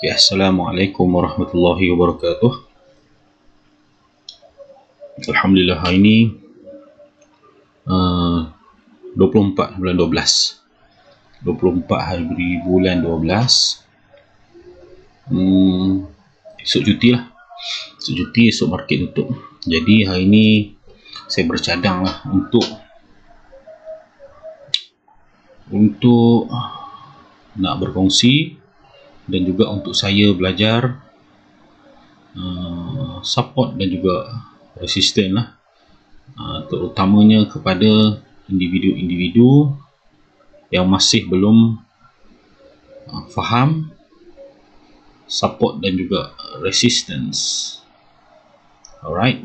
Ya, Assalamualaikum warahmatullahi wabarakatuh. Alhamdulillah, hari ini 24 bulan 12. 24 hari bulan 12. Esok cuti lah. Esok cuti, esok market tutup. Jadi hari ini saya bercadang lah untuk nak berkongsi dan juga untuk saya belajar support dan juga resisten lah, terutamanya kepada individu-individu yang masih belum faham support dan juga resistance. Alright.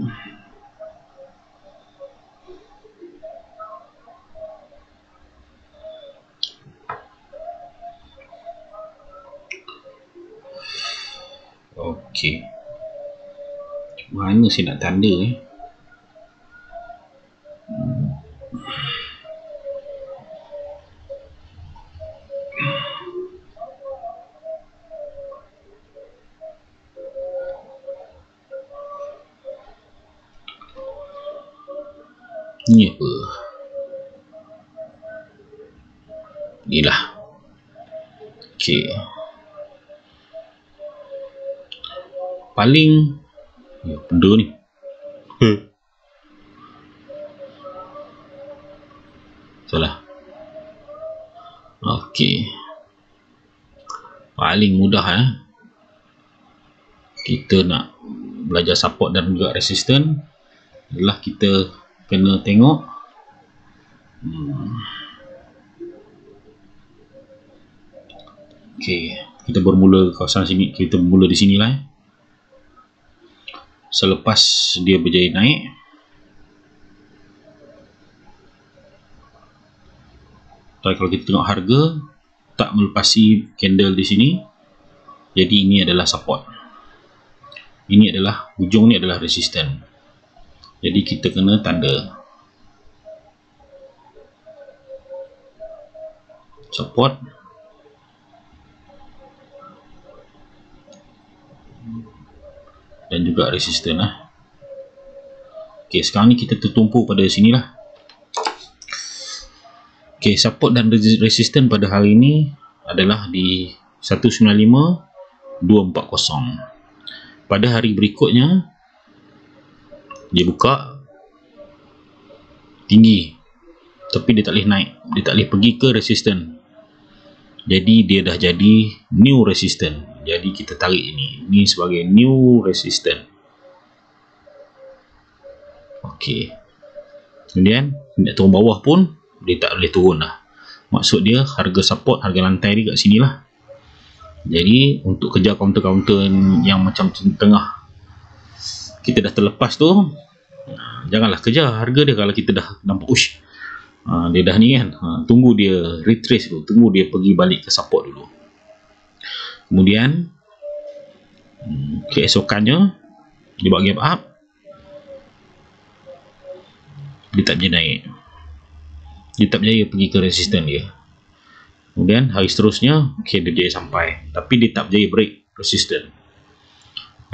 Okey. Mana saya nak tanda Ni apa? Inilah. Okey. Paling benda ni. Salah. Okey. Paling mudah kita nak belajar support dan juga resistance adalah kita kena tengok okey, kita bermula kawasan sini, kita bermula di sinilah. Selepas dia berjaya naik, kalau kita tengok harga tak melepasi candle di sini, jadi ini adalah support, ini adalah hujung, ni adalah resistance. Jadi kita kena tanda support dan juga resistance lah. Okey, sekarang ni kita tertumpu pada sinilah. Okey, support dan resistance pada hari ini adalah di 195,240. Pada hari berikutnya dia buka tinggi, tapi dia tak boleh naik, dia tak boleh pergi ke resistance. Jadi dia dah jadi new resistance. Jadi kita tarik ini sebagai new resistance. Okey. Kemudian nak turun bawah pun dia tak boleh turun lah. Maksud dia harga support, harga lantai dia kat sini lah. Jadi untuk kejar counter-counter yang macam tengah kita dah terlepas tu, janganlah kejar harga dia. Kalau kita dah nampak dia dah ni kan, tunggu dia retrace dulu, tunggu dia pergi balik ke support dulu. Kemudian keesokannya dia buat gap up, dia tak berjaya naik, dia tak berjaya pergi ke resistance dia. Kemudian hari seterusnya dia berjaya sampai, tapi dia tak berjaya break resistance.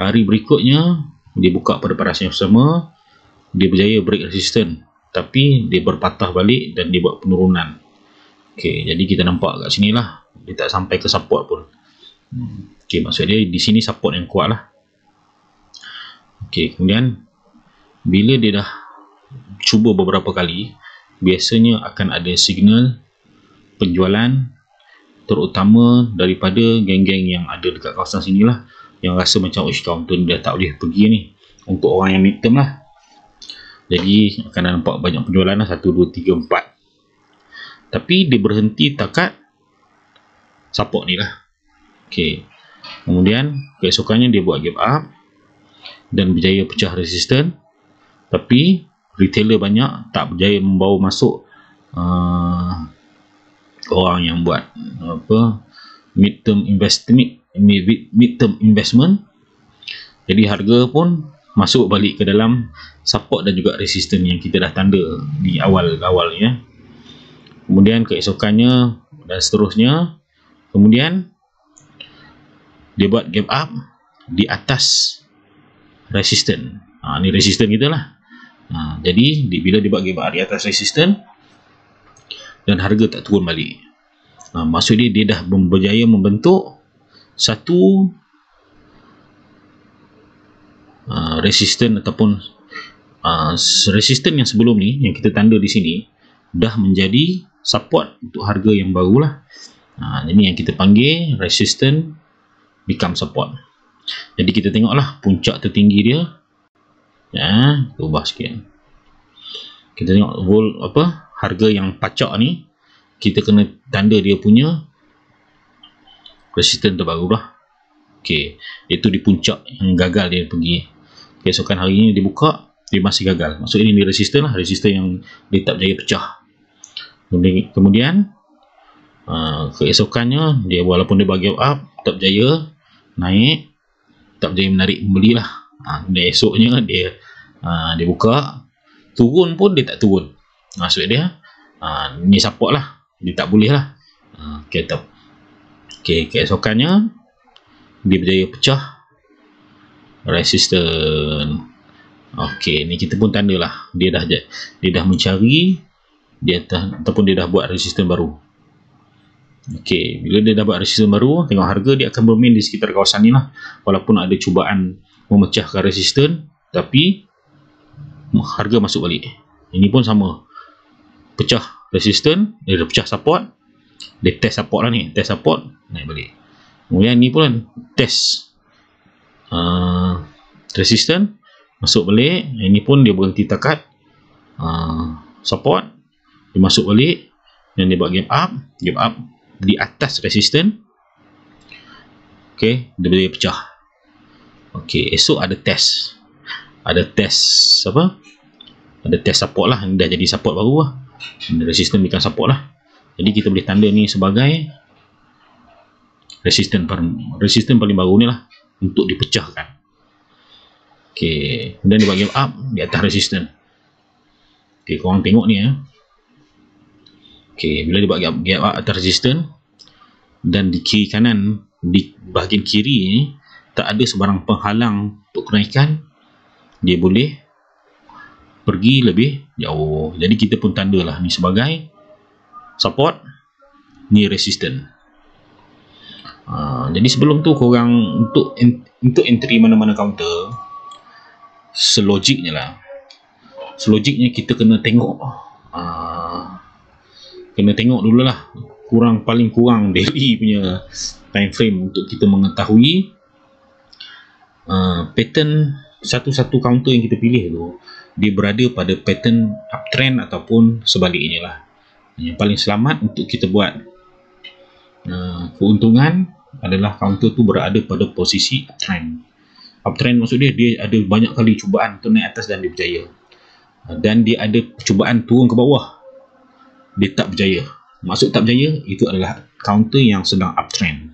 Hari berikutnya dia buka pada paras yang sama, dia berjaya break resistance, tapi dia berpatah balik dan dia buat penurunan. Okey, jadi kita nampak kat sini lah, dia tak sampai ke support pun. Okey, maksud dia di sini support yang kuat lah. Okey, kemudian bila dia dah cuba beberapa kali, biasanya akan ada signal penjualan, terutama daripada geng-geng yang ada dekat kawasan sini lah, yang rasa macam counter dia tak boleh pergi ni, untuk orang yang mid term lah. Jadi akan nampak banyak penjualan lah, 1, 2, 3, 4. Tapi dia berhenti takat support ni lah. Okey. Kemudian keesokannya dia buat gap up dan berjaya pecah resistance, tapi retailer banyak tak berjaya membawa masuk orang yang buat mid-term investment. Jadi harga pun masuk balik ke dalam support dan juga resistance yang kita dah tanda di awal-awalnya. Kemudian keesokannya dan seterusnya. Kemudian dia buat gap up di atas resisten. Ni resisten kita lah. Jadi bila dia buat gap up di atas resisten dan harga tak turun balik, maksud dia dah berjaya membentuk satu resisten ataupun resisten yang sebelum ni yang kita tanda di sini dah menjadi support untuk harga yang barulah. Ini yang kita panggil resisten become support. Jadi kita tengoklah puncak tertinggi dia. Kita ubah sikit. Kita tengok harga yang pacak ni, kita kena tanda dia punya resisten terbaru lah. Okey, itu di puncak yang gagal dia pergi. Keesokan hari ini dia buka, dia masih gagal. Maksudnya ini resisten lah, resisten yang dia tak berjaya pecah. Kemudian keesokannya dia walaupun dia bagi up, tak berjaya naik, tak berjaya menarik pembeli lah. Dan esoknya dia buka, turun pun dia tak turun. Maksud dia ni support lah, dia tak boleh lah. Keesokannya dia berjaya pecah resisten. Ni kita pun tanda lah dia dah mencari ataupun dia dah buat resisten baru. Bila dia dah buat resisten baru, tengok harga dia akan bermain di sekitar kawasan ni lah. Walaupun ada cubaan memecahkan resisten, tapi harga masuk balik. Ini pun sama, pecah resisten, dia dah pecah support, dia test support lah ni, test support, naik balik. Kemudian ni pun test resisten, masuk balik. Ini pun dia berhenti takat support, dia masuk balik dan dia buat gap up di atas resisten. Dia boleh pecah. Esok ada test support lah, dah jadi support baru lah, resisten bukan support lah. Jadi kita boleh tanda ni sebagai resisten paling baru ni lah, untuk dipecahkan. Dan dia buat gap up di atas resisten. Korang tengok ni bila dia buat gap up atas resisten, dan di kiri kanan, di bahagian kiri ni tak ada sebarang penghalang untuk kenaikan, dia boleh pergi lebih jauh. Jadi kita pun tandalah ni sebagai support, ni resisten. Jadi sebelum tu korang untuk entry mana-mana counter, selogiknya kita kena tengok dululah, paling kurang daily punya time frame untuk kita mengetahui pattern satu-satu counter yang kita pilih tu, dia berada pada pattern uptrend ataupun sebaliknya lah. Yang paling selamat untuk kita buat keuntungan adalah counter tu berada pada posisi uptrend. Uptrend maksud dia ada banyak kali cubaan untuk naik atas dan dia berjaya, dan dia ada cubaan turun ke bawah, dia tak berjaya. Maksud tak berjaya itu adalah counter yang sedang uptrend.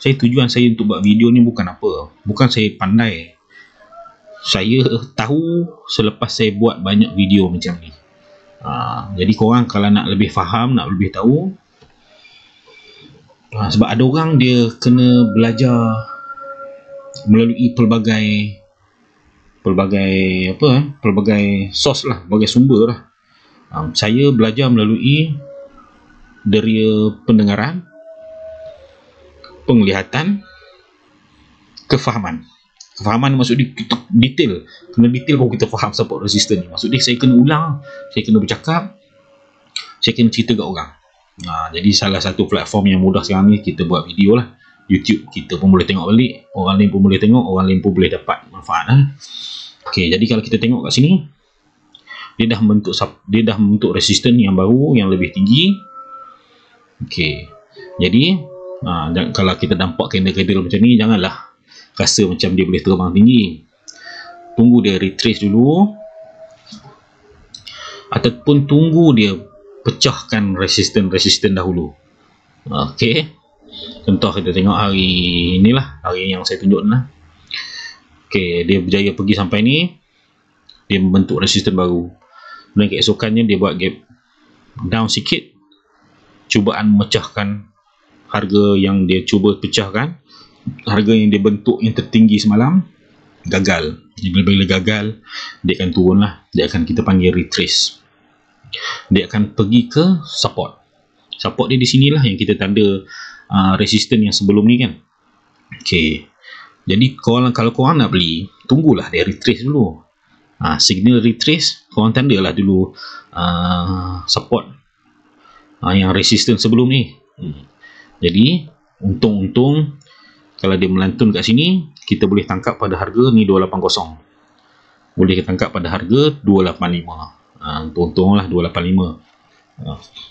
Tujuan saya untuk buat video ni bukan saya pandai, saya tahu selepas saya buat banyak video macam ni. Jadi korang kalau nak lebih faham, nak lebih tahu, sebab ada orang dia kena belajar melalui pelbagai source lah, pelbagai sumber lah. Saya belajar melalui deria pendengaran, penglihatan, kefahaman maksud dia kita detail, kena detail baru kita faham support resisten ni. Maksud dia saya kena ulang, saya kena bercakap, saya kena cerita kat orang. Jadi salah satu platform yang mudah sekarang ni kita buat video lah, YouTube. Kita pun boleh tengok balik, orang lain pun boleh tengok, orang lain pun boleh dapat manfaat lah. Jadi kalau kita tengok kat sini, dia dah membentuk resisten yang baru, yang lebih tinggi. Jadi kalau kita nampak candle macam ni, janganlah rasa macam dia boleh terbang tinggi. Tunggu dia retrace dulu, ataupun tunggu dia pecahkan resisten dahulu. Contoh kita tengok hari inilah, hari yang saya tunjuk lah. Dia berjaya pergi sampai ni, dia membentuk resisten baru. Dan keesokannya dia buat gap down sikit, cubaan memecahkan harga yang dia cuba pecahkan, harga yang dia bentuk yang tertinggi semalam gagal. Bila gagal, dia akan turun lah. Dia akan kita panggil retrace. Dia akan pergi ke support. Support dia di sinilah yang kita tanda resistance yang sebelum ni kan. Okey. Jadi kalau korang nak beli, tunggulah dia retrace dulu. Signal retrace, korang tandalah dulu support yang resistance sebelum ni. Jadi untung-untung kalau dia melantun kat sini, kita boleh tangkap pada harga ni 280. Boleh kita tangkap pada harga 285. Untung lah 285.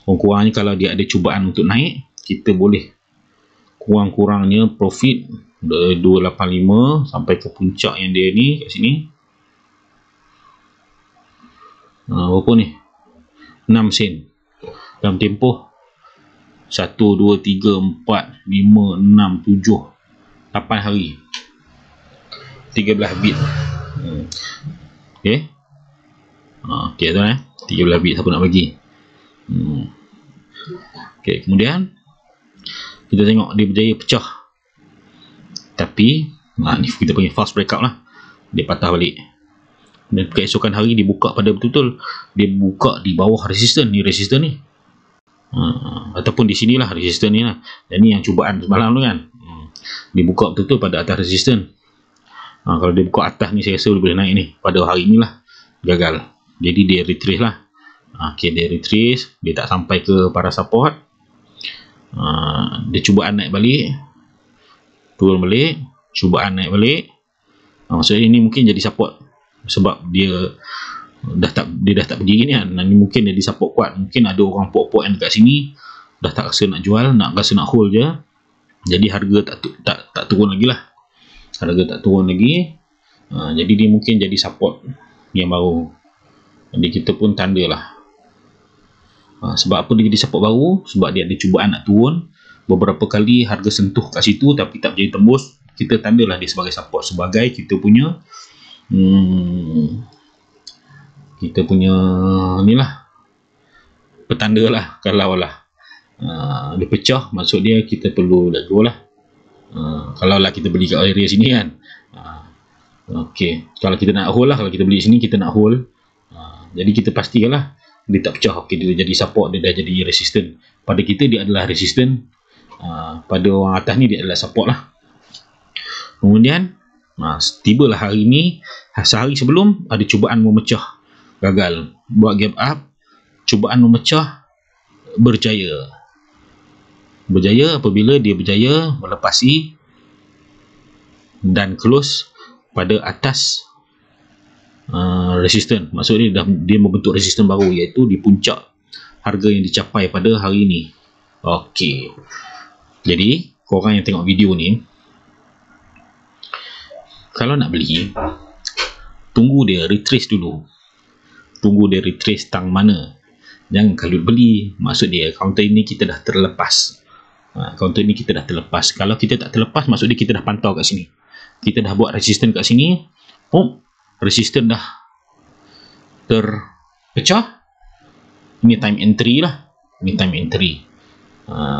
Kurang-kurangnya kalau dia ada cubaan untuk naik, kita boleh kurang-kurangnya profit 285 sampai ke puncak yang dia ni kat sini. Berapa ni? 6 sen. Dalam tempoh 1, 2, 3, 4, 5, 6, 7 8 hari 13 bit. Okay. Okay tu 13 bit siapa nak bagi. Okay, kemudian kita tengok dia berjaya pecah, tapi ni kita punya false breakout lah. Dia patah balik dan keesokan hari dia buka pada betul-betul, dia buka di bawah resisten ni, resisten ni ataupun di sinilah resisten ni lah. Dan ni yang cubaan semalam tu kan, dia buka betul-betul pada atas resisten. Kalau dia buka atas ni, saya rasa dia boleh naik ni. Pada hari ni lah gagal, jadi dia retrace lah. Okay, dia retrace, dia tak sampai ke para support. Dia cubaan naik balik, turun balik, cubaan naik balik. Maksudnya ini mungkin jadi support sebab dia dah tak pergi ni kan. Ini mungkin dia di support kuat. Mungkin ada orang pok-pok yang dekat sini dah tak rasa nak jual, rasa nak hold je. Jadi harga tak turun lagi lah. Harga tak turun lagi. Jadi dia mungkin jadi support yang baru. Jadi kita pun tanda lah. Sebab apa dia jadi support baru? Sebab dia ada cubaan nak turun. Beberapa kali harga sentuh kat situ tapi tak berjaya tembus. Kita tandalah dia sebagai support, sebagai kita punya ni lah, petanda lah. Kalau lah dia pecah, maksud dia kita perlu let go lah. Kalau lah kita beli kat area sini kan. Ok, kalau kita nak hold lah, kalau kita beli sini kita nak hold. Jadi kita pastikan lah dia tak pecah. Ok, dia jadi support, dia dah jadi resistant. Pada kita dia adalah resistant, pada orang atas ni dia adalah support lah. Kemudian tibalah hari ni, sehari sebelum ada cubaan memecah, gagal, buat gap up, cubaan memecah, berjaya apabila dia berjaya melepasi dan close pada atas resistance. Maksudnya dia membentuk resistance baru, iaitu di puncak harga yang dicapai pada hari ini. Okey, jadi korang yang tengok video ni, kalau nak beli, tunggu dia retrace dulu. Tunggu dia retrace tang mana. Jangan kalut beli. Maksud dia counter ini kita dah terlepas. Counter ini kita dah terlepas. Kalau kita tak terlepas, maksud dia kita dah pantau kat sini. Kita dah buat resistance kat sini. Resistance dah terpecah. Ini time entry lah. Ini time entry.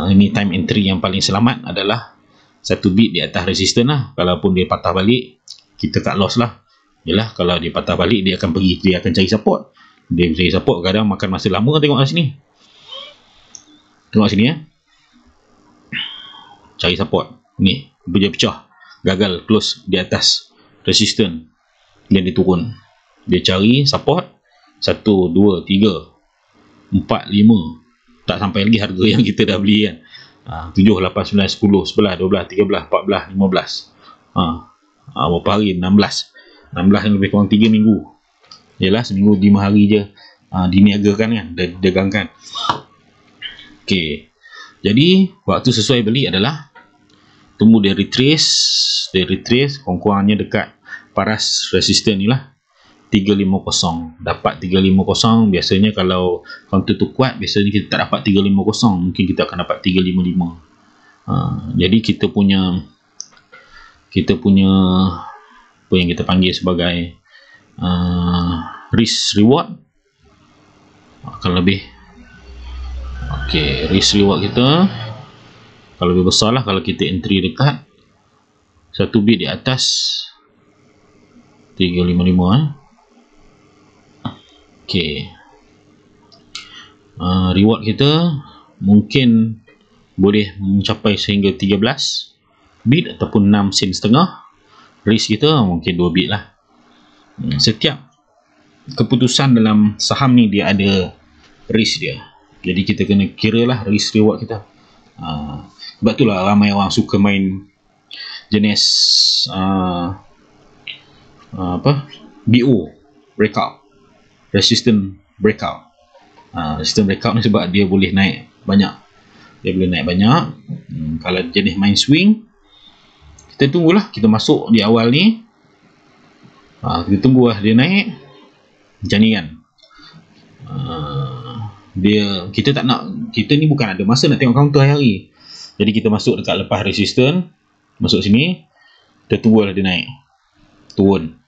Ini time entry yang paling selamat adalah 1 bit di atas resistance lah. Kalaupun dia patah balik, kita cut loss lah. Yalah, kalau dia patah balik, dia akan pergi, dia akan cari support. Dia cari support, kadang makan masa lama. Tengok kat sini. Tengok sini ya. Cari support. Ni, dia pecah. Gagal, close di atas resistance. Dan dia turun. Dia cari support. 1, 2, 3, 4, 5. Tak sampai lagi harga yang kita dah beli kan. 7, 8, 9, 10, 11, 12, 13, 14, 15. Berapa hari? 16 yang lebih kurang 3 minggu. Yalah, seminggu 5 hari je diniagakan kan, dagangkan. Ok, jadi waktu sesuai beli adalah tunggu dia retrace. Kurang-kurangnya dekat paras resisten ni lah, 350. Dapat 350. Biasanya kalau counter tu kuat, biasanya kita tak dapat 350. Mungkin kita akan dapat 355. Jadi kita punya apa yang kita panggil sebagai risk reward akan lebih. Ok, risk reward kita akan lebih besar lah kalau kita entry dekat 1 bit di atas 355 okey. Reward kita mungkin boleh mencapai sehingga 13 bit ataupun 6 sen setengah. Risk kita mungkin 2 bit lah. Setiap keputusan dalam saham ni dia ada risk dia, jadi kita kena kira lah risk reward kita. Sebab itulah ramai orang suka main jenis BO, breakout, resistant breakout. Resistant breakout ni sebab dia boleh naik banyak. Kalau jenis main swing, kita tunggulah, kita masuk di awal ni, kita tunggulah dia naik macam ni kan. Kita tak nak, kita ni bukan ada masa nak tengok counter hari-hari, jadi kita masuk dekat lepas resistant, masuk sini, kita tunggulah dia naik, turun,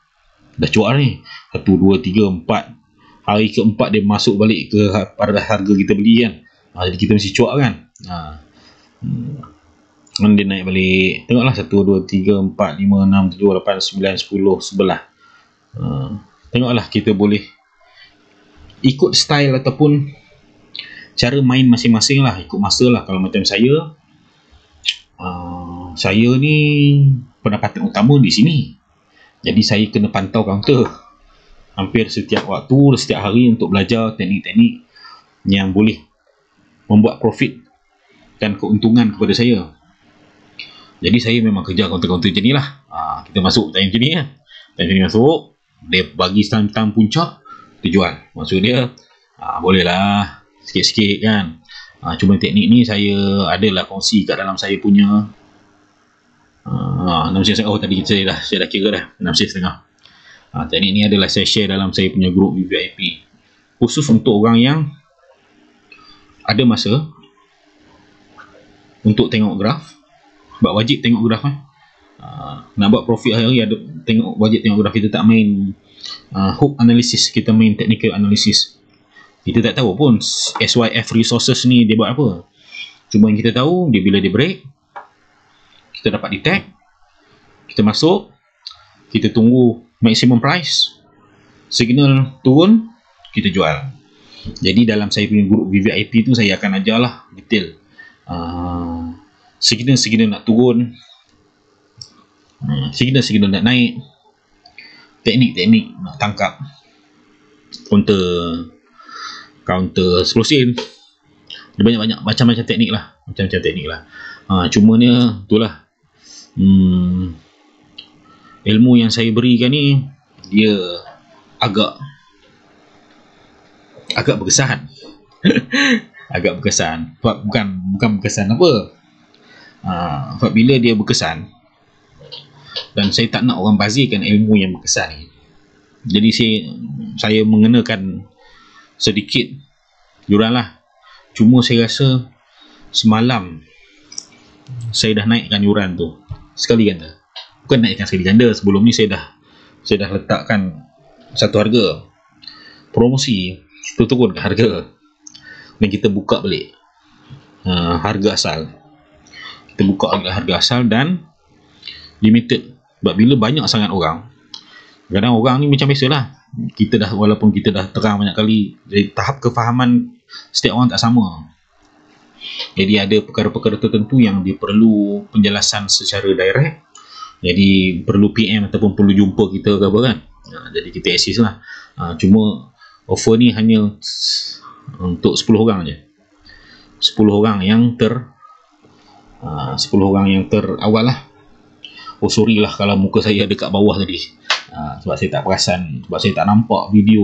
dah cuak ni 1, 2, 3, 4, hari keempat dia masuk balik ke pada harga kita beli kan. Jadi kita mesti cuak kan. Dia naik balik, tengoklah 1, 2, 3, 4, 5, 6, 7, 8, 9, 10, 11. Tengoklah kita boleh ikut style ataupun cara main masing-masing lah, ikut masa lah. Kalau macam saya ni pendapatan utama di sini, jadi saya kena pantau counter hampir setiap waktu, setiap hari untuk belajar teknik-teknik yang boleh membuat profit dan keuntungan kepada saya. Jadi saya memang kerja counter-counter macam ni lah. Kita masuk time macam ni kan, time macam ni masuk, dia bagi time puncak, kita jual. Maksud dia boleh lah sikit-sikit kan. Cuma teknik ni saya adalah kongsi kat dalam saya punya 6 sen. Tadi saya dah kira dah 6 sen setengah. Teknik ni adalah saya share dalam saya punya grup VIP, khusus untuk orang yang ada masa untuk tengok graf. Sebab wajib tengok graf kan. Nak buat profit hari-hari, ada wajib tengok graf. Kita tak main hook analysis, kita main technical analysis. Kita tak tahu pun SYF resources ni dia buat apa. Cuma yang kita tahu, dia bila dia break, kita dapat detect, kita masuk, kita tunggu maximum price, signal turun, kita jual. Jadi dalam saya punya grup VVIP tu, saya akan ajarlah detail signal nak turun, signal nak naik, teknik-teknik nak tangkap counter 10 sen. Dia banyak-banyak macam-macam teknik lah, cuma ni itulah ilmu yang saya berikan ni, dia agak berkesan. Agak berkesan. Bukan berkesan apa, sebab bila dia berkesan, dan saya tak nak orang bazirkan ilmu yang berkesan ni, jadi saya mengenakan sedikit yuran lah. Cuma saya rasa semalam saya dah naikkan yuran tu sekali ganda. Bukan naikkan sekali ganda, sebelum ni saya dah letakkan satu harga promosi, kita turunkan harga dan kita buka balik harga asal. Kita buka harga asal dan limited. Sebab bila banyak sangat orang, kadang orang ni macam biasalah, walaupun kita dah terang banyak kali, jadi tahap kefahaman setiap orang tak sama. Jadi ada perkara-perkara tertentu yang dia perlu penjelasan secara direct, jadi perlu PM ataupun perlu jumpa kita ke apa kan. Jadi kita assist lah. Cuma offer ni hanya untuk 10 orang je, 10 orang yang 10 orang yang terawal lah. Sorry lah kalau muka saya ada kat bawah tadi, sebab saya tak perasan, sebab saya tak nampak video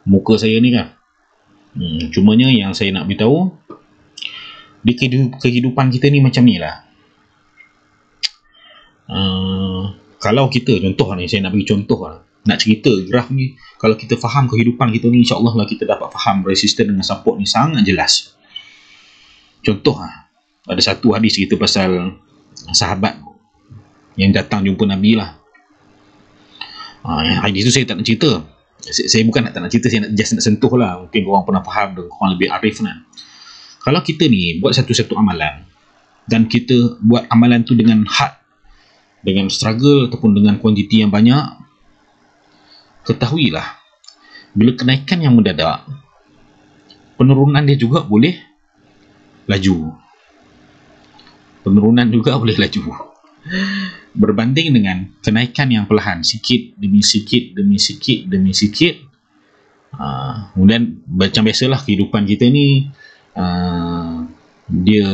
muka saya ni kan. Cumanya yang saya nak beritahu, di kehidupan kita ni macam ni lah. Kalau kita, contoh ni, saya nak bagi contoh lah, nak cerita graf ni, kalau kita faham kehidupan kita ni, insyaAllah lah kita dapat faham resisten dengan support ni sangat jelas. Contoh lah, ada satu hadis cerita pasal sahabat yang datang jumpa Nabi lah. Hadis tu saya tak nak cerita. Saya bukan tak nak cerita, saya nak sentuh lah. Mungkin korang pernah faham dan korang lebih arif kan. Kalau kita ni buat satu-satu amalan, dan kita buat amalan tu dengan hard, dengan struggle ataupun dengan kuantiti yang banyak, ketahuilah bila kenaikan yang mendadak, penurunan dia juga boleh laju. Penurunan juga boleh laju. Berbanding dengan kenaikan yang perlahan, sikit demi sikit demi sikit demi sikit. Kemudian macam biasalah kehidupan kita ni, dia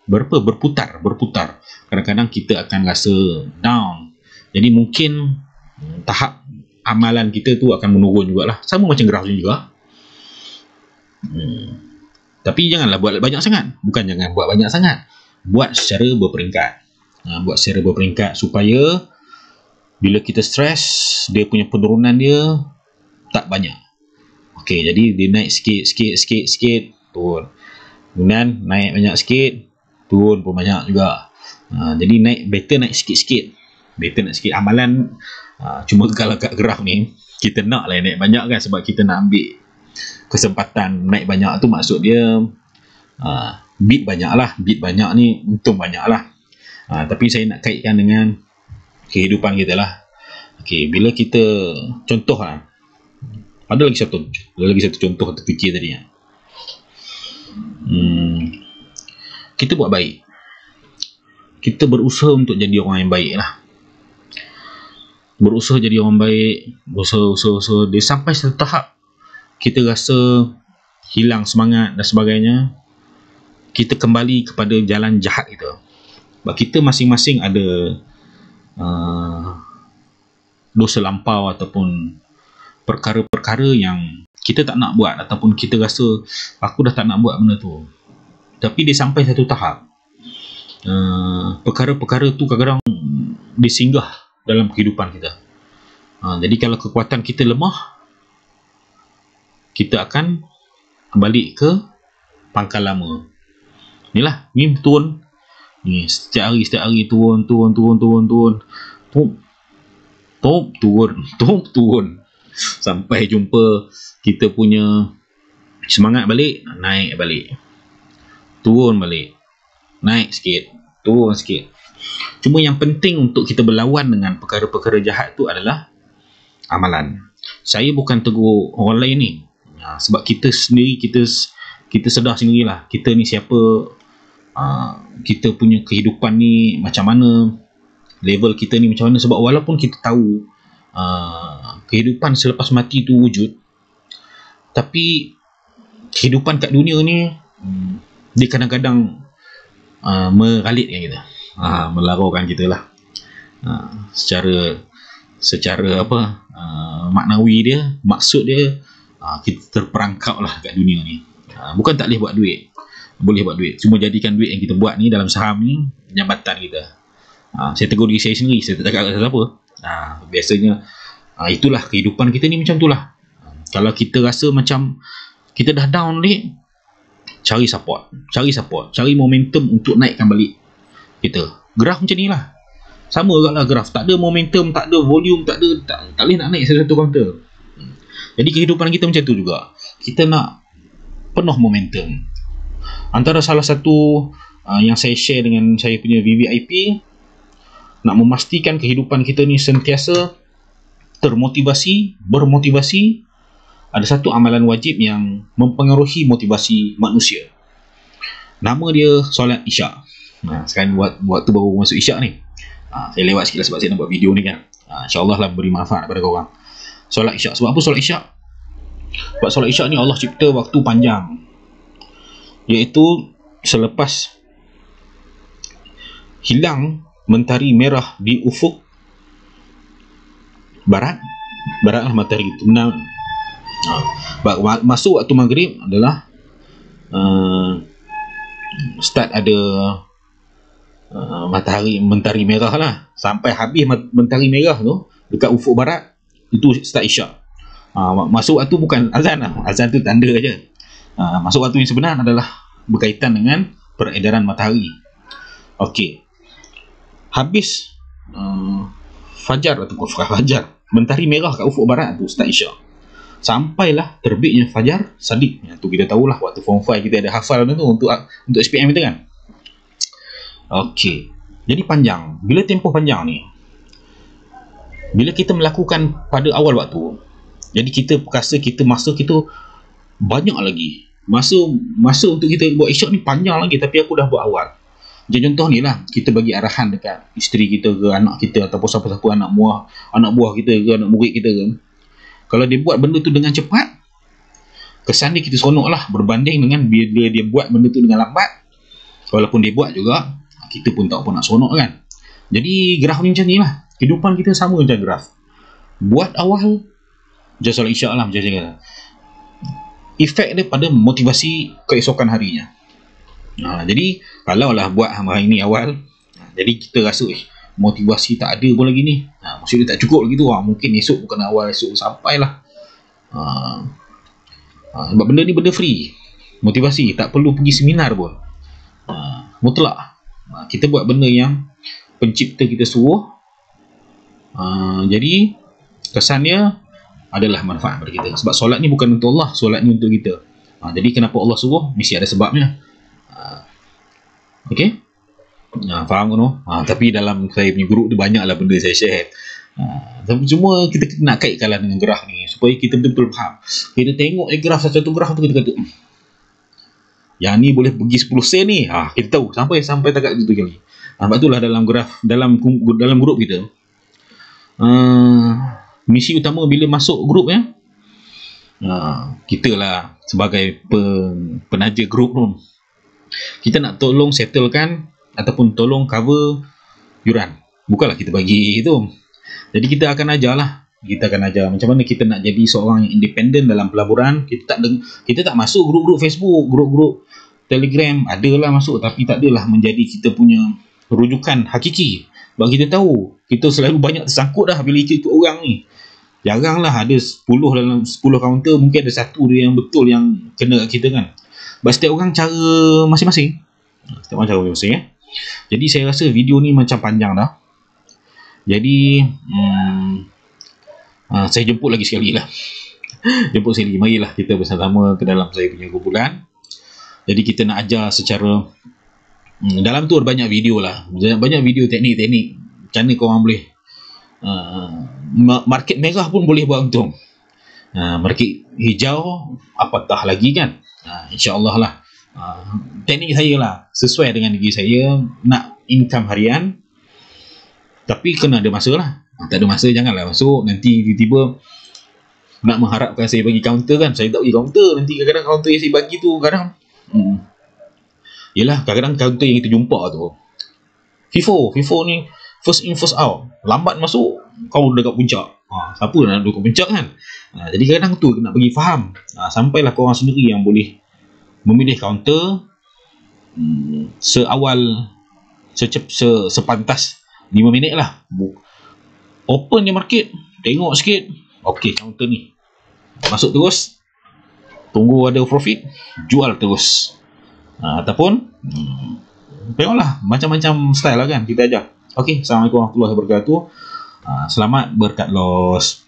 berputar. Kadang-kadang kita akan rasa down. Jadi mungkin tahap amalan kita tu akan menurun jugalah. Sama macam graf ni juga. Tapi janganlah buat banyak sangat. Bukan jangan buat banyak sangat. Buat secara berperingkat. Buat secara berperingkat supaya bila kita stres, dia punya penurunan dia tak banyak. Okey, jadi dia naik sikit, turun. Kemudian naik banyak sikit, turun pun banyak juga. Jadi better naik sikit-sikit. Amalan, cuma kalau kat graf ni, kita nak lah naik banyak kan, sebab kita nak ambil kesempatan naik banyak tu, maksud dia beat banyak ni untung banyak lah. Tapi saya nak kaitkan dengan kehidupan kita lah. Okey, bila kita contoh lah, ada lagi satu contoh terfikir tadi. Kita buat baik, kita berusaha untuk jadi orang yang baik lah. Berusaha jadi orang baik, berusaha dia sampai satu tahap kita rasa hilang semangat dan sebagainya, kita kembali kepada jalan jahat kita. Sebab kita masing-masing ada dosa lampau ataupun perkara-perkara yang kita tak nak buat, ataupun kita rasa aku dah tak nak buat benda tu. Tapi dia sampai satu tahap, perkara-perkara tu kadang-kadang disinggah dalam kehidupan kita. Jadi kalau kekuatan kita lemah, kita akan balik ke pangkal lama. Inilah, ni turun. Ni setiap hari turun. Turun. Sampai jumpa kita punya semangat balik, naik balik. Turun balik. Naik sikit, turun sikit. Cuma yang penting untuk kita berlawan dengan perkara-perkara jahat tu adalah amalan. Saya bukan tegur orang lain ni. Sebab kita sendiri, kita sedar sendirilah kita ni siapa, kita punya kehidupan ni macam mana, level kita ni macam mana. Sebab walaupun kita tahu kehidupan selepas mati tu wujud, tapi kehidupan kat dunia ni dia kadang-kadang meralitkan kita, melaraukan kita lah. Secara maknawi dia, maksud dia, kita terperangkap lah kat dunia ni. Bukan tak boleh buat duit, boleh buat duit, cuma jadikan duit yang kita buat ni dalam saham ni jambatan kita. Saya tegur diri saya sendiri, saya tak cakap kat siapa. Biasanya itulah kehidupan kita ni, macam itulah. Kalau kita rasa macam kita dah down ni, cari support, cari momentum untuk naikkan balik kita. Graf macam ni lah, sama juga lah graf, tak ada momentum, tak ada volume, tak boleh nak naik satu counter. Jadi kehidupan kita macam tu juga, kita nak penuh momentum. Antara salah satu yang saya share dengan saya punya VVIP, nak memastikan kehidupan kita ni sentiasa termotivasi, bermotivasi, ada satu amalan wajib yang mempengaruhi motivasi manusia. Nama dia solat isyak. Sekarang waktu baru masuk isyak ni, saya lewat sikit lah sebab saya nak buat video ni kan. InsyaAllah lah beri manfaat kepada korang. Solat isyak, sebab apa solat isyak? Sebab solat isyak ni Allah cipta waktu panjang, iaitu selepas hilang mentari merah di ufuk barat lah matahari itu masuk waktu maghrib adalah start ada mentari merah lah, sampai habis mentari merah tu dekat ufuk barat, itu start isyak. Masuk waktu bukan azan lah, azan tu tanda aja. Masuk waktu yang sebenar adalah berkaitan dengan peredaran matahari. Okey, habis fajar atau fajar, mentari merah kat ufuk barat tu start isyak, sampailah terbitnya fajar sadiq. Yang tu kita tahulah waktu form 5 kita ada hafal tu untuk SPM kita kan. Okey, Jadi panjang. Bila tempoh panjang ni, bila kita melakukan pada awal waktu, jadi kita rasa masa kita banyak lagi, masa untuk kita buat isyak ni panjang lagi, tapi aku dah buat awal. Jadi contoh ni lah, kita bagi arahan dekat isteri kita ke anak kita, ataupun siapa-siapa anak buah kita ke anak murid kita ke, kalau dia buat benda tu dengan cepat, kesan dia kita seronok lah, berbanding dengan bila dia buat benda tu dengan lambat. Walaupun dia buat juga, kita pun tak apa nak seronok kan. Jadi graf ni macam ni lah, kehidupan kita sama macam graf. Buat awal, just solat isyak lah macam ni. Efek dia pada motivasi keesokan harinya. Jadi kalau lah buat hari ni awal, jadi kita rasa motivasi tak ada pun lagi ni, maksudnya tak cukup lagi tu, mungkin esok bukan awal, esok sampailah. Sebab benda ni benda free, motivasi, tak perlu pergi seminar pun, mutlak. Kita buat benda yang pencipta kita suruh, jadi kesannya adalah manfaat bagi kita. Sebab solat ni bukan untuk Allah, solat ni untuk kita. Jadi kenapa Allah suruh, mesti ada sebabnya. Okey, faham kan? Tapi dalam saya punya group tu banyaklah benda saya share. Cuma kita nak kaitkanlah dengan graf ni supaya kita betul-betul faham. Kita tengok graf, satu graf tu kita kata yang ni boleh pergi 10 sen ni, kita tahu sampai takat situ kali. Sebab itulah dalam graf, dalam grup kita, misi utama bila masuk grup ya, kita lah sebagai penaja grup tu, kita nak tolong settlekan ataupun tolong cover yuran, bukanlah kita bagi itu. Jadi kita akan ajar macam mana kita nak jadi seorang yang independen dalam pelaburan. Kita tak masuk grup-grup Facebook, grup-grup Telegram, adalah masuk, tapi tak adalah menjadi kita punya rujukan hakiki. Sebab kita tahu kita selalu banyak tersangkut dah bila ikut orang ni. Jaranglah ada 10 dalam 10 kaunter, mungkin ada satu dia yang betul yang kena kat kita kan. Sebab setiap orang cara masing-masing. Jadi saya rasa video ni macam panjang dah. Jadi saya jemput lagi sekali lah. Marilah kita bersama-sama ke dalam saya punya kumpulan. Jadi kita nak ajar secara dalam tu ada banyak video lah, banyak video teknik-teknik macam mana korang boleh market merah pun boleh buat untung, market hijau apatah lagi kan. InsyaAllah lah, teknik saya lah sesuai dengan diri saya, nak income harian, tapi kena ada masa lah. Tak ada masa janganlah masuk nanti tiba-tiba nak mengharapkan saya bagi counter kan. Saya tak bagi counter, nanti kadang-kadang counter yang saya bagi tu kadang yelah, kadang-kadang counter yang kita jumpa tu FIFO ni first in first out, lambat masuk kau dekat puncak. Siapa nak duduk puncak kan. Jadi kadang tu nak bagi faham, sampailah korang sendiri yang boleh memilih counter sepantas 5 minit lah. Open je market, tengok sikit, ok counter ni masuk terus, tunggu ada profit, jual terus. Ataupun tengoklah macam-macam style lah kan kita ajar. Ok, Assalamualaikum warahmatullahi wabarakatuh. Selamat berkat loss.